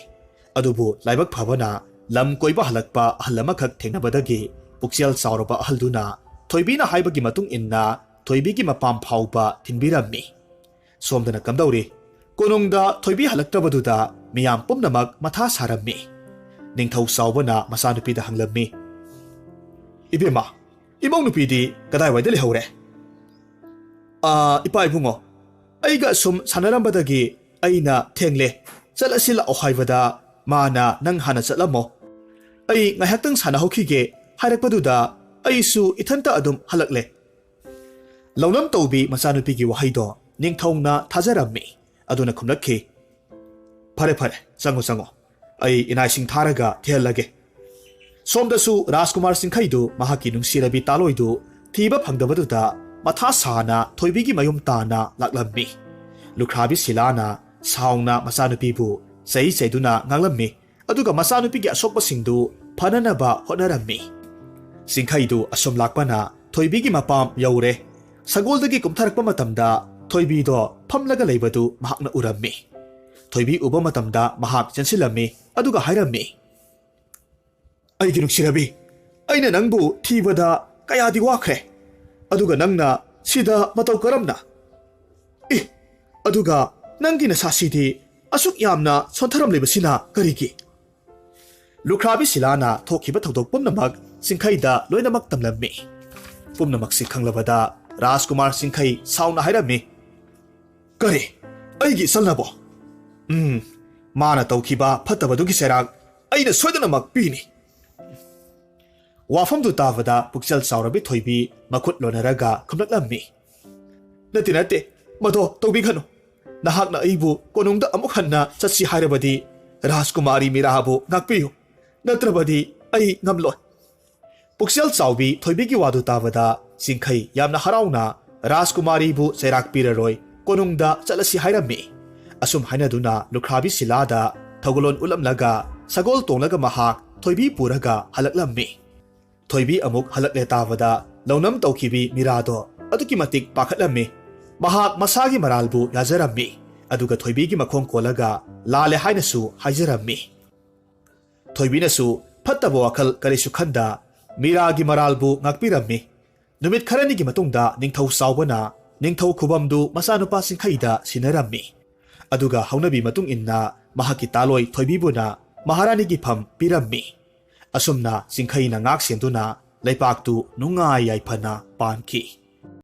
Adubu laibak phabana lam koiba halakpa ahal amakhak thengnabadagi puksial sauraba ahalduna thoibina haibagi matung inna thoibigi mapam phawba thinbirammi. Somdana kamdauri konongda thoibi halaktabaduda miyam pumnamak matha sarammi. Ningthau saubana masanupida hanglammi. Ibema, ibong nupidi kadai waida lehore. Ipa ibungo, aiga sum sanarambadagi aina thengle chalasila ohaibada mana nang hana chalamo. Ai ngahaktang sana hokige hairakpaduda aisu ithanta adum halakle. Launam taubi masanupigi wahaido ningthongna thajarammi. Aduna khumlakhi. Phare chango. Ai inaising tharaga thelage. Somdasu Rajkumar Singhaidu mahaki nungsirabi taloidu thiba phangdabaduda matha sana thoibigi mayum tana laklammi. Lukhrabi silana saungna masanupibu seiduna nganglammi. Aduga masanupigi asokpasingdu phananaba honarammi. Singhaidu asom lakpana thoibigi mapam yaure. Sagoldagi kumtharakpa matamda thoibido phamlaga leibadu mahakna urammi. Thoibi uba matamda mahak chansilammi aduga hairammi. Aigi nuksirabi aina nangbu thibada kayadi wakhre. Aduga nangna sida matau karamna. Aduga nangi nasasidi asuk yamna sontharam lebasina karigi. Lukhrabi silana thokiba thodok pumnamak Singhaida loinamak tamlammi. Pumnamak si khanglabada Rajkumar Singhai sauna hairammi. Kari, aigi salnabo. Mana taukiba phatabadugi serak aina soidanamak pini. Wafamdu tavada puksal saurabi thoibi makhut lonaraga khumlaklammi. Nate mado taubikhanu. Nahakna aibu konungda amuk hanna chatsi hairabadi Rajkumari mirahabu ngakpiyu. Natrabadi ai ngamloi. Puksal saubi thoibigi wadu tavada Singhai yamna harauna Rajkumari bu serak piraroi konungda chalasi hairammi. Asum hainaduna lukhrabi silada thagolon ulamlaga sagol tonglaga mahak thoibi puraga halaklammi. Thoibi amuk halakle tavada launam taukibi mirado aduki matik pakhatlammi. Mahak masagi maralbu yajarammi. Aduga thoibigi makhong kolaga lale hainasu haijarammi. Thoibinasu phattaba wakhal karisu khanda miragi maralbu ngakpirammi. Numit kharanigi matungda ningthau saubana ningthau khubamdu masanupa Singhaida sinarammi. Aduga haunabi matung inna mahaki taloi thoibibuna maharanigi pham pirammi. Asumna Singhaina ngak senduna leipaktu nungai yaifana panki.